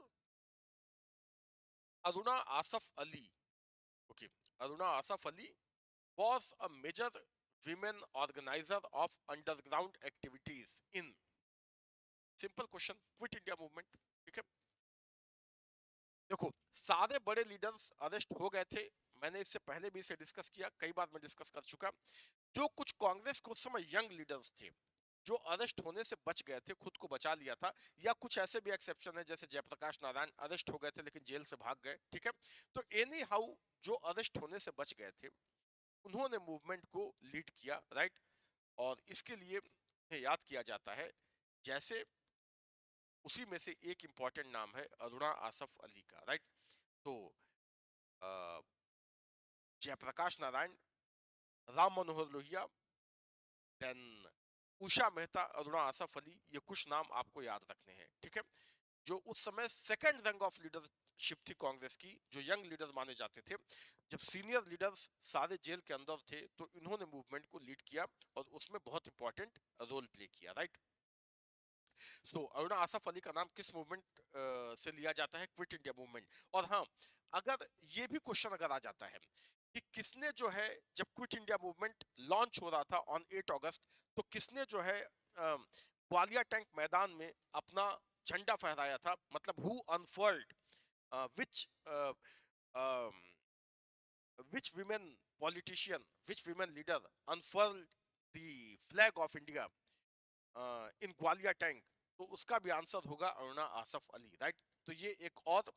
Aruna Asaf Ali, okay, Aruna Asaf Ali was a major women organizer of underground activities in, simple question, quit India movement, ठीक है। देखो, सारे बड़े leaders arrest हो गए थे, मैंने इससे पहले भी इसे डिस्कस किया, कई बार मैं डिस्कस कर चुका। जो कुछ कांग्रेस के उस समय यंग लीडर्स थे जो अरेस्ट होने से बच गए थे, खुद को बचा लिया था, या कुछ ऐसे भी एक्सेप्शन है जैसे जयप्रकाश नारायण अरेस्ट हो गए थे लेकिन जेल से भाग गए, ठीक है। तो एनी हाउ जो अरेस्ट होने से बच गए थे उन्होंने मूवमेंट को लीड किया, राइट। और इसके लिए याद किया जाता है, जैसे उसी में से एक इंपॉर्टेंट नाम है अरुणा आसफ अली का, राइट। तो जयप्रकाश नारायण, राम मनोहर लोहिया, देन उषा मेहता, अरुणा आसफ अली, ये कुछ नाम आपको याद रखने हैं, ठीक है। जो उस समय सेकंड रैंक ऑफ लीडरशिप थी कांग्रेस की, जो यंग लीडर माने जाते थे। जब सीनियर लीडर्स सारे जेल के अंदर थे तो इन्होंने मूवमेंट को लीड किया और उसमें बहुत इंपॉर्टेंट रोल प्ले किया, राइट। सो अरुणा आसफ अली का नाम किस मूवमेंट से लिया जाता है? Quit India movement. और हाँ, अगर ये भी क्वेश्चन अगर आ जाता है कि किसने जो है, जब क्विट इंडिया मूवमेंट लॉन्च हो रहा था ऑन 8 अगस्त, तो किसने जो है ग्वालियर टैंक मैदान में अपना झंडा फहराया था, मतलब who unfurled, which which women politician, which women leader unfurled the flag of India in Gwalior tank? तो उसका भी आंसर होगा अरुणा आसफ अली, राइट। तो ये एक और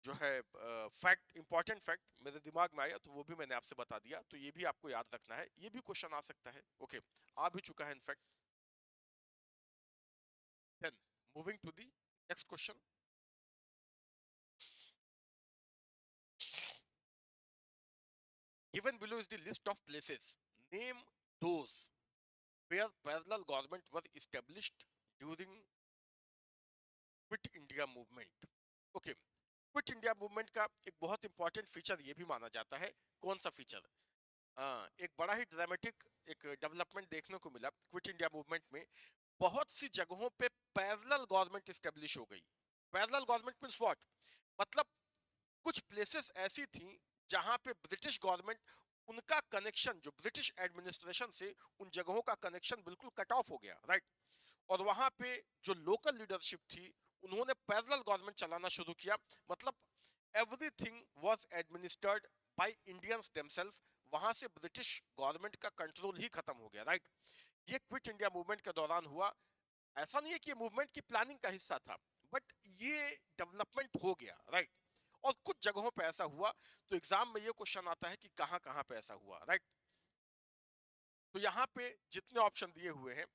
जो है फैक्ट, इंपॉर्टेंट फैक्ट मेरे दिमाग में आया तो वो भी मैंने आपसे बता दिया, तो ये भी आपको याद रखना है, ये भी क्वेश्चन आ सकता है, ओके। आ भी चुका है in fact. Then moving to the next question. Given below is the list of places. Name those where parallel government was established during quit India movement, okay. Quit India movement का एक बहुत important feature ये भी माना जाता है, कौन सा फीचर? एक बड़ा ही ड्रामेटिक एक डेवलपमेंट देखने को मिला क्विट इंडिया मूवमेंट में। बहुत सी जगहों पे पैरेलल गवर्नमेंट एस्टेब्लिश हो गई। Parallel government means what? मतलब कुछ प्लेसेस ऐसी थी जहां पे ब्रिटिश गवर्नमेंट, उनका कनेक्शन जो ब्रिटिश एडमिनिस्ट्रेशन से, उन जगहों का कनेक्शन बिल्कुल कट ऑफ हो गया, राइट। और वहां पे जो लोकल लीडरशिप थी उन्होंने पैरेलल गवर्नमेंट चलाना शुरू किया, मतलब everything was administered by Indians themselves. वहां से ब्रिटिश गवर्नमेंट का कंट्रोल ही खत्म हो गया, राइट। ये क्विट इंडिया मूवमेंट के दौरान हुआ। ऐसा नहीं है कि ये मूवमेंट की प्लानिंग का हिस्सा था, बट ये डेवलपमेंट हो गया, राइट। और कुछ जगहों पे ऐसा हुआ, तो एग्जाम में ये क्वेश्चन आता है कि कहां कहां पे ऐसा हुआ, राइट। तो यहाँ पे जितने ऑप्शन दिए हुए हैं,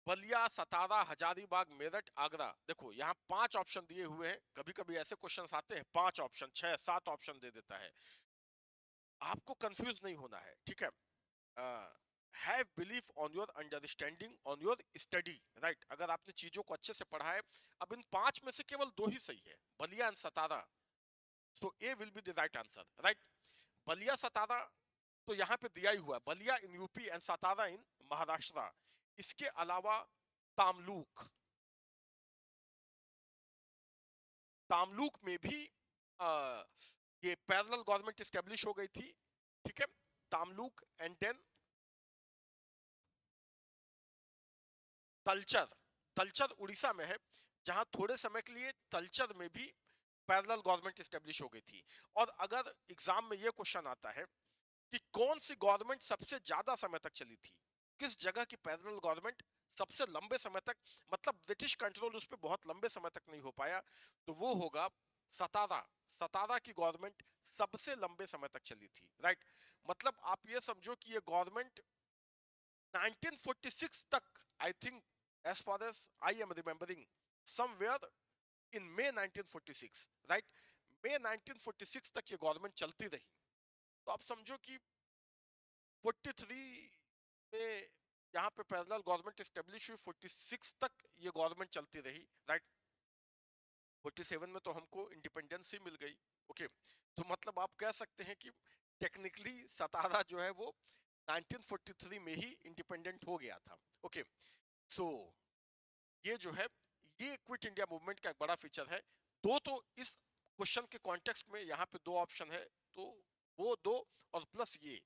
बलिया, सतारा, हजारीबाग, मेरठ, आगरा, देखो यहाँ 5 ऑप्शन दिए हुए हैं। कभी कभी ऐसे क्वेश्चंस आते हैं 5 ऑप्शन, 6, 7 ऑप्शन दे देता है। आपको कंफ्यूज नहीं होना है, ठीक है। Have belief on your understanding on your study, right. अगर आपने चीजों को अच्छे से पढ़ा है, अब इन पांच में से केवल दो ही सही है, बलिया एंड सतारा, तो A will be the right answer, right. Ballia Satara तो यहाँ पे दिया ही हुआ है, Ballia in UP and Satara in Maharashtra. इसके अलावा तामलुक, तामलुक में भी ये पैरेलल गवर्नमेंट स्टेब्लिश हो गई थी, ठीक है। तामलुक एंड देन तलचर, तलचर उड़ीसा में है, जहां थोड़े समय के लिए तलचर में भी पैरेलल गवर्नमेंट स्टेब्लिश हो गई थी। और अगर एग्जाम में यह क्वेश्चन आता है कि कौन सी गवर्नमेंट सबसे ज्यादा समय तक चली थी, किस जगह की पैरेलल गवर्नमेंट सबसे लंबे समय तक, मतलब ब्रिटिश कंट्रोल उस पर बहुत लंबे समय तक नहीं हो पाया, तो वो होगा सतारा। सतारा की गवर्नमेंट सबसे लंबे समय तक चली थी, राइट। मतलब आप ये समझो कि ये गवर्नमेंट 1946 तक, I think, as far as I am remembering, somewhere in May 1946, right. मई 1946 तक ये गवर्नमेंट चलती रही। तो आप समझो कि 43 में यहाँ पे पैरेलल गवर्नमेंट एस्टेब्लिश हुई, 46 तक ये गवर्नमेंट चलती रही, राइट। 47 में तो हमको इंडिपेंडेंस ही मिल गई, ओके। तो मतलब आप कह सकते हैं कि टेक्निकली सतारा जो है वो 1943 में ही इंडिपेंडेंट हो गया था, ओके। सो ये जो है, ये क्विट इंडिया मूवमेंट का एक बड़ा फीचर है। दो तो इस क्वेश्चन के कॉन्टेक्स्ट में यहाँ पे दो ऑप्शन है, तो वो दो और प्लस ये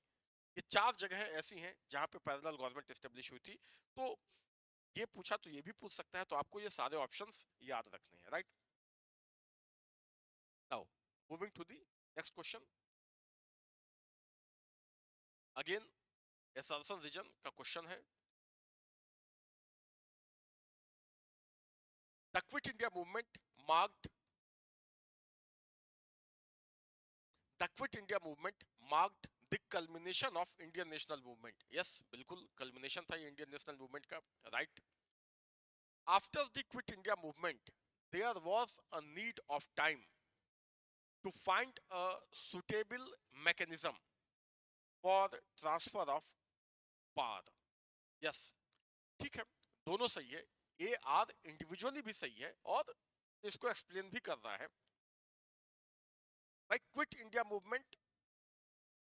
चार जगह ऐसी हैं जहां पे पैरेलल गवर्नमेंट एस्टेब्लिश हुई थी। तो ये पूछा तो ये भी पूछ सकता है, तो आपको ये सारे ऑप्शंस याद रखने हैं, right. Now moving to the next question, again assertion reason का क्वेश्चन है। The quit India movement marked, the quit India movement marked the culmination of Indian national movement. Yes, बिल्कुल कल्मिनेशन था ये इंडियन नेशनल मूवमेंट का, right. After the quit India movement there was a need of time to find a suitable mechanism for transfer of power. Yes, ठीक है, दोनों सही है। A R individually भी सही है और इसको एक्सप्लेन भी कर रहा है। भाई क्विट इंडिया मूवमेंट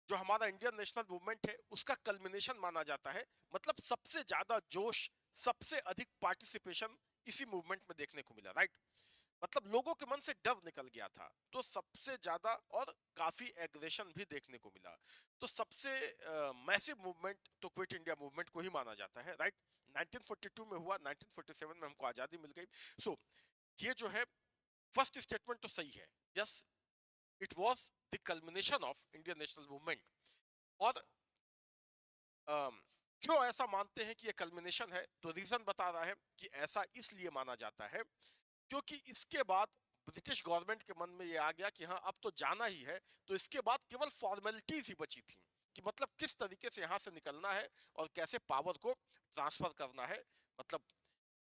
जो हमारा इंडियन नेशनल मूवमेंट है उसका कल्मिनेशन माना जाता है, मतलब सबसे ज्यादा जोश, सबसे अधिक पार्टिसिपेशन इसी मूवमेंट में देखने को मिला, राइट। मतलब लोगों के मन से डर निकल गया था, तो सबसे ज्यादा और काफी एग्रेशन भी देखने को मिला। तो सबसे मैसिव मूवमेंट तो क्विट इंडिया मूवमेंट को ही माना जाता है, राइट। 1942 में हुआ, 1947 में हमको आजादी मिल गई। सो ये जो है फर्स्ट स्टेटमेंट तो सही है, yes, it was the culmination of Indian national movement. और क्यों ऐसा मानते हैं कि ये कल्मिनेशन है, तो रीजन बता रहा है कि ऐसा इसलिए माना जाता है क्योंकि इसके बाद ब्रिटिश गवर्नमेंट के मन में ये आ गया कि हाँ अब तो जाना ही है, तो इसके बाद केवल फॉर्मेलिटीज ही बची थी कि मतलब किस तरीके से यहाँ से निकलना है और कैसे पावर को ट्रांसफर करना है। मतलब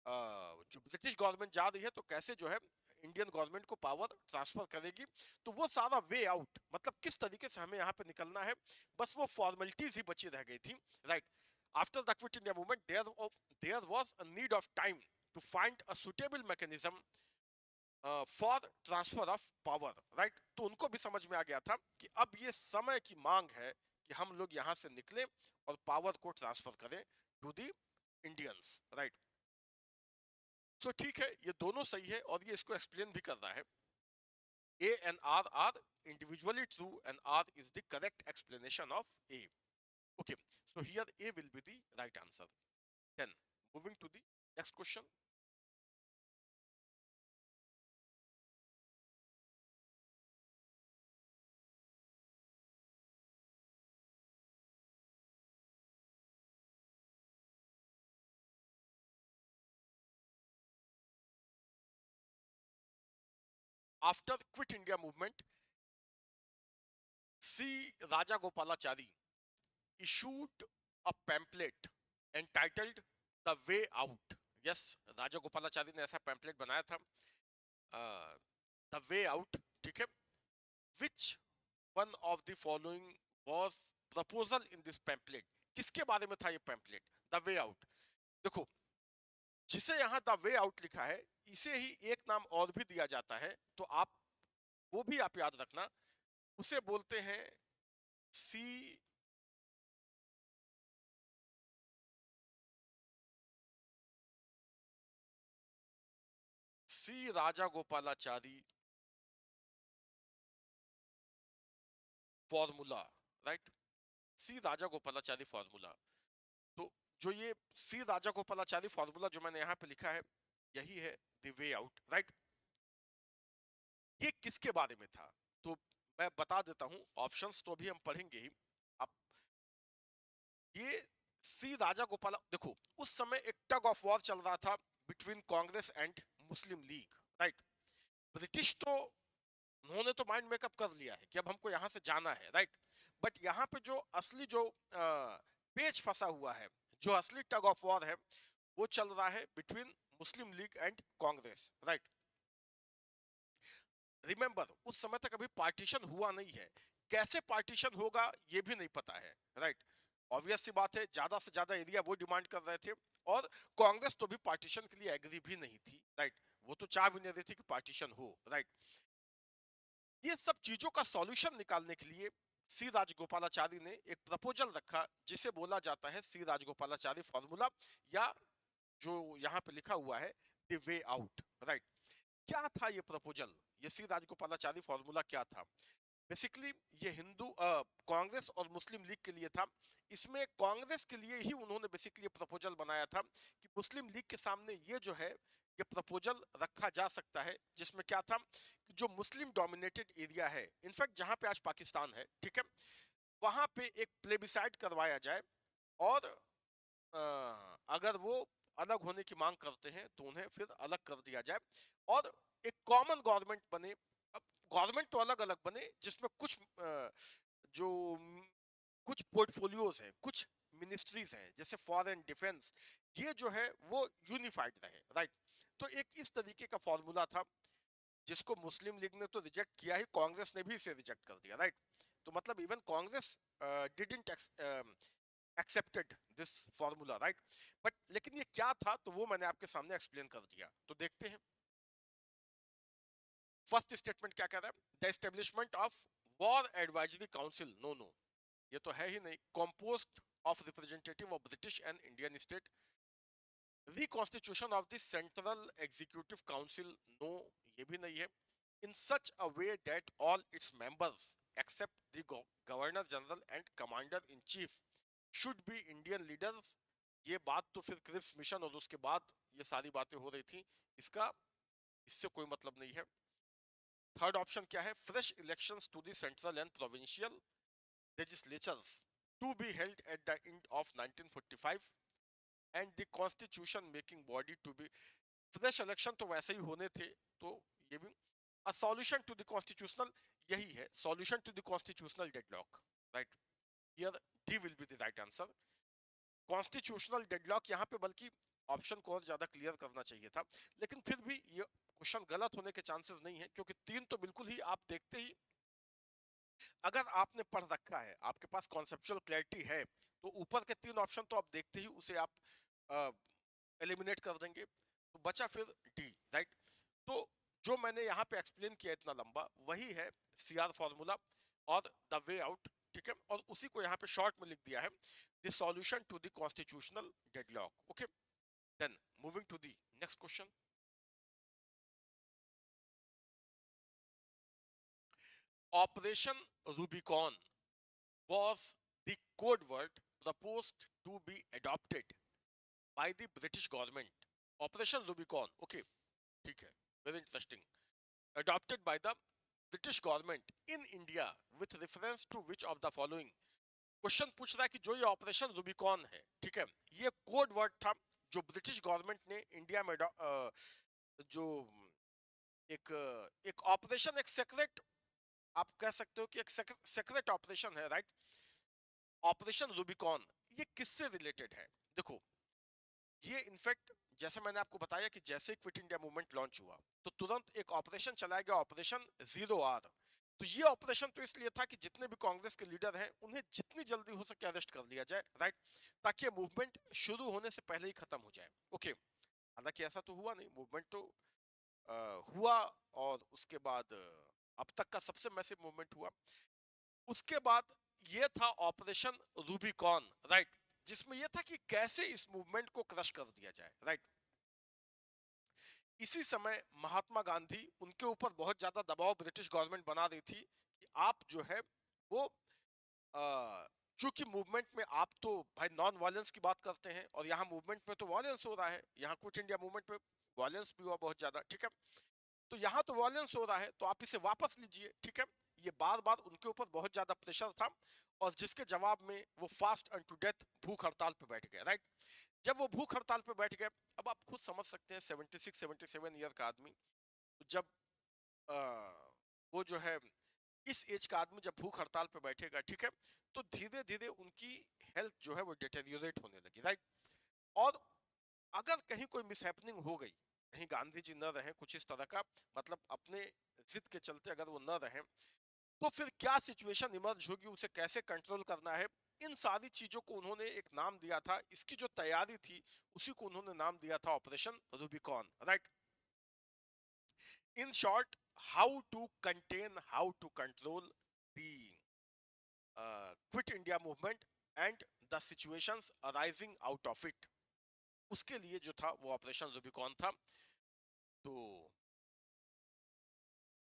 जो ब्रिटिश गवर्नमेंट जा रही है तो कैसे जो है इंडियन गवर्नमेंट को पावर ट्रांसफर करेगी, तो वो सारा वे आउट, मतलब किस तरीके से हमें यहाँ पे निकलना है, बस वो फॉर्मेलिटीज ही बची रह गई थी, right. After the quit India movement there was a need of time to find a suitable mechanism for transfer of power, right। तो उनको भी समझ में आ गया था कि अब ये समय की मांग है कि हम लोग यहाँ से निकलें और पावर को ट्रांसफर करें टू दी इंडियंस, राइट। सो ठीक है, ये दोनों सही है और ये इसको एक्सप्लेन भी कर रहा है। A and R are individually true and R is the correct explanation of A. Okay, so here A will be the right answer. Then moving to the next question. After Quit India movement, C. Rajagopalachari issued a pamphlet entitled The Way Out. Yes, Rajagopalachari ने ऐसा pamphlet बनाया था, the way out, ठीक है। Which one of the following was proposal in this pamphlet. किसके बारे में था ये पैम्पलेट? The way out. देखो, जिसे यहाँ द वे आउट लिखा है, इसे ही एक नाम और भी दिया जाता है, तो आप वो भी आप याद रखना, उसे बोलते हैं सी राजा गोपालाचारी फॉर्मूला, राइट? सी राजा गोपालाचारी फॉर्मूला। तो जो ये सी राजा गोपालाचारी फॉर्मूला जो मैंने यहाँ पे लिखा है, यही है द वे आउट, राइट? ये किसके बारे में था? तो मैं बता देता हूं, ऑप्शंस तो अभी हम पढ़ेंगे ही। आप ये सी राजा गोपाला, देखो उस समय एक टग ऑफ वॉर चल रहा था between Congress and Muslim league, right? British तो उन्होंने तो माइंड मेकअप कर लिया है कि अब हमको यहां से जाना है, राइट? बट यहाँ पे जो असली जो पेच फंसा हुआ है, जो असली टग ऑफ वॉर है, वो चल रहा है between Muslim league and Congress, right? Remember, उस समय तक अभी पार्टीशन हुआ नहीं है, कैसे पार्टीशन होगा ये भी नहीं पता है, राइट? ऑब्वियस सी बात है, ज्यादा से ज्यादा एरिया वो डिमांड कर रहे थे, और कांग्रेस तो भी पार्टीशन के लिए एग्री भी नहीं थी, राइट? वो तो चाह भी नहीं रही थी कि पार्टीशन हो, राइट? ये सब चीजों का सॉल्यूशन निकालने के लिए सी राजगोपालाचारी ने एक प्रपोजल रखा, जिसे बोला जाता है सी राजगोपालाचारी फॉर्मूला, या जो यहाँ पे लिखा हुआ है द वे आउट, राइट? क्या था ये प्रपोजल? ये सी राजगोपालाचारी फॉर्मूला क्या था? बेसिकली ये हिंदू कांग्रेस और मुस्लिम लीग के लिए था। इसमें कांग्रेस के लिए ही उन्होंने बेसिकली प्रपोजल बनाया था कि मुस्लिम लीग के सामने ये जो है ये प्रपोजल रखा जा सकता है, जिसमें क्या था कि जो मुस्लिम डोमिनेटेड एरिया है, इनफैक्ट जहां पे आज पाकिस्तान है, ठीक है, वहां पे एक प्लेबिसाइड करवाया जाए, और अगर वो अलग होने की मांग करते हैं तो उन्हें फिर अलग कर दिया जाए, और एक कॉमन गवर्नमेंट बने। अब गवर्नमेंट तो अलग अलग बने, जिसमें कुछ जो कुछ पोर्टफोलियोज हैं, कुछ मिनिस्ट्रीज हैं, जैसे फॉरेन डिफेंस, ये जो है वो यूनिफाइड रहे, राइट? तो एक इस तरीके का फॉर्मूला था, जिसको मुस्लिम लीग ने तो रिजेक्ट किया ही, कांग्रेस ने भी इसे रिजेक्ट कर दिया, राइट? तो मतलब even Congress didn't accepted this formula, right? But लेकिन ये क्या था, तो वो मैंने आपके सामने एक्सप्लेन कर दिया, तो देखते हैं। फर्स्ट स्टेटमेंट क्या कह रहा है? The establishment of war advisory council, no no, ये तो है ही नहीं, composed of representative of British and Indian state, reconstitution of the Central Executive Council, no, ये भी नहीं है, in such a way that all its members except the Governor General and Commander in Chief should be Indian leaders, ये बात तो फिर Cripps mission और उसके बाद ये सारी बातें हो रही थी, इसका इससे कोई मतलब नहीं है। थर्ड ऑप्शन क्या है? Fresh elections to the central and provincial legislatures to be held at the end of 1945 and the constitution making body to be fresh election, तो वैसे ही होने थे, तो ये भी a solution to the constitutional, यही है solution to the constitutional deadlock, right? Here D will be the right answer. Constitutional deadlock यहाँ पे बल्कि ऑप्शन को और ज्यादा क्लियर करना चाहिए था, लेकिन फिर भी ये क्वेश्चन गलत होने के चांसेस नहीं है, क्योंकि तीन तो बिल्कुल ही आप देखते ही, अगर आपने पढ़ रखा है, आपके पास कॉन्सेप्चुअल क्लैरिटी है, तो ऊपर के तीन ऑप्शन तो आप देखते ही उसे आप एलिमिनेट कर देंगे, तो बचा फिर डी, राइट? तो जो मैंने यहाँ पे एक्सप्लेन किया इतना लंबा, वही है सीआर फॉर्मूला और द वे आउट, ठीक है, और उसी को यहाँ पे शॉर्ट में लिख दिया है, the solution to the constitutional deadlock, okay? Then moving to the next question. Operation Rubicon was the code word proposed to be adopted by the British government. Operation Rubicon, okay, ठीक है, very interesting. Adopted by the British government in India with reference to which of the following? Question पूछ रहा है कि जो ये operation Rubicon है, ठीक है, ये कोड वर्ड था जो ब्रिटिश गवर्नमेंट ने इंडिया में जो एक एक ऑपरेशन, एक सेक्रेट, आप कह सकते हो कि एक सेक्रेट ऑपरेशन है, राइट? ऑपरेशन रूबिकॉन, ये किससे रिलेटेड है? देखो, ये इनफैक्ट जैसे मैंने आपको बताया कि जैसे क्विट इंडिया मूवमेंट लॉन्च हुआ, तो तुरंत एक ऑपरेशन चलाया गया, ऑपरेशन जीरो आर, तो ये ऑपरेशन तो इसलिए था कि जितने भी कांग्रेस के लीडर हैं उन्हें जितनी जल्दी हो सके अरेस्ट कर लिया जाए, राइट, ताकि ये मूवमेंट शुरू होने से पहले ही खत्म हो जाए। ओके, हालांकि ऐसा तो हुआ नहीं, मूवमेंट तो हुआ, और उसके बाद अब तक का सबसे मैसिव मूवमेंट हुआ। उसके बाद ये था ऑपरेशन रूबिकॉन, राइट, जिसमें यह था कि कैसे इस मूवमेंट को क्रश कर दिया जाए, राइट। इसी समय महात्मा गांधी, उनके ऊपर बहुत ज्यादा दबाव ब्रिटिश गवर्नमेंट बना रही थी कि आप जो है वो चूंकि मूवमेंट में आप तो भाई नॉन वायलेंस की बात करते हैं, और यहाँ मूवमेंट में तो वायलेंस हो रहा है, यहाँ क्विट इंडिया मूवमेंट में वायलेंस भी हुआ बहुत ज्यादा, ठीक है, तो यहाँ तो वायलेंस हो रहा है तो आप इसे वापस लीजिए, ठीक है। ये बार बार उनके ऊपर बहुत ज्यादा प्रेशर था, और जिसके जवाब में वो फास्ट एंड टू डेथ भूख हड़ताल पे बैठ गए, राइट। जब वो भूख हड़ताल पे बैठ गए, अब आप खुद समझ सकते हैं 76-77 ईयर का आदमी, जब आ, वो जो है इस एज का आदमी जब भूख हड़ताल पे बैठेगा, ठीक है, तो धीरे धीरे उनकी हेल्थ जो है वो डिटेरियोरेट होने लगी, राइट। और अगर कहीं कोई मिसहैपनिंग हो गई, कहीं गांधी जी न रहे कुछ इस तरह का, मतलब अपने जिद के चलते अगर वो न रहे, तो फिर क्या सिचुएशन इमर्ज होगी, उसे कैसे कंट्रोल करना है, इन सारी चीजों को उन्होंने एक नाम दिया था, इसकी जो तैयारी थी उसी को उन्होंने नाम दिया था operation Rubicon, right. In short, how to contain, how to control the quit India movement and the situations arising out of it, उसके लिए जो था वो ऑपरेशन रूबिकॉन था। तो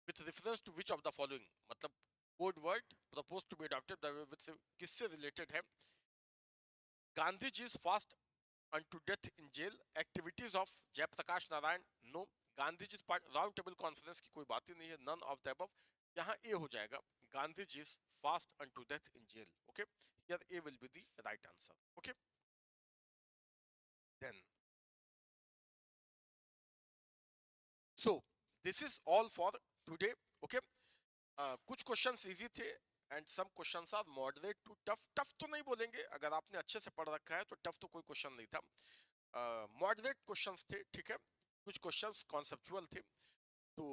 with reference to which of the following, मतलब code word propose to be adopted, किससे related है? Gandhi ji is fast unto death in jail, activities of Jayaprakash Narayan, no. Gandhi ji round table conference की कोई बात ही नहीं है, नन ऑफ द अबव। यहाँ ए हो जाएगा, Gandhi ji fast unto death in jail, okay, here A will be the right answer, okay. Then so this is all for today, okay. कुछ questions easy थे and some questions are moderate to tough. Tough तो नहीं बोलेंगे, अगर आपने अच्छे से पढ़ रखा है तो टफ तो कोई क्वेश्चन नहीं था, मॉडरेट क्वेश्चंस थे, ठीक है। कुछ क्वेश्चंस कॉन्सेप्चुअल थे। तो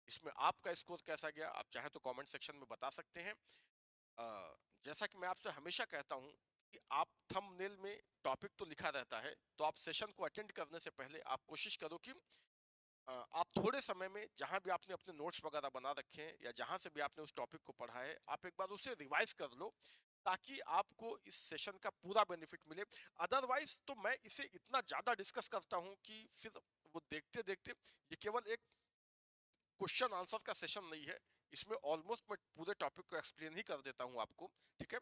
इसमें आपका स्कोर कैसा गया, आप चाहे तो कमेंट सेक्शन में बता सकते हैं। जैसा कि मैं आपसे हमेशा कहता हूं कि आप थंबनेल में टॉपिक तो लिखा रहता है, तो आप सेशन को अटेंड करने से पहले आप कोशिश करो कि आप थोड़े समय में जहां भी आपने अपने नोट्स वगैरह बना रखे हैं या जहां से भी आपने उस टॉपिक को पढ़ा है, आप एक बार उसे रिवाइज कर लो, ताकि आपको इस सेशन का पूरा बेनिफिट मिले। अदरवाइज तो मैं इसे इतना ज्यादा डिस्कस करता हूं कि फिर वो देखते देखते, ये केवल एक क्वेश्चन आंसर का सेशन नहीं है, इसमें ऑलमोस्ट मैं पूरे टॉपिक को एक्सप्लेन ही कर देता हूं आपको, ठीक है।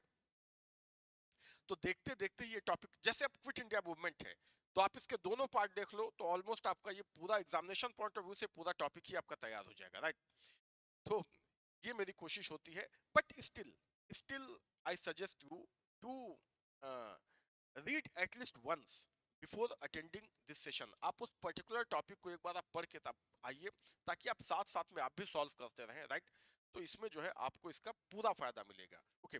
तो देखते देखते ये टॉपिक, जैसे अब क्विट इंडिया मूवमेंट है, तो आप इसके दोनों पार्ट देख लो, तो ऑलमोस्ट आपका ये पूरा एग्जामिनेशन पॉइंट ऑफ व्यू से पूरा टॉपिक ही आपका तैयार हो जाएगा, राइट। तो ये मेरी कोशिश होती है, but still still I suggest you to read at least once before attending this session. आप उस पर्टिकुलर टॉपिक को एक बार आप पढ़ के तब आइए, ताकि आप साथ साथ में आप भी सॉल्व करते रहें, राइट। तो इसमें जो है आपको इसका पूरा फायदा मिलेगा, ओके।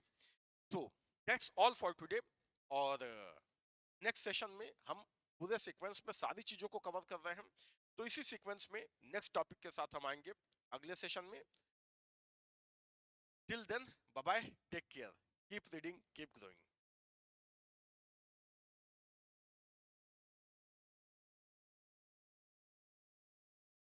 तो दैट्स ऑल फॉर टुडे, और नेक्स्ट सेशन में हम पूरे सीक्वेंस में सारी चीजों को कवर कर रहे हैं, तो इसी सीक्वेंस में नेक्स्ट टॉपिक के साथ हम आएंगे अगले सेशन में। Till then, bye bye, take care, keep reading, keep growing.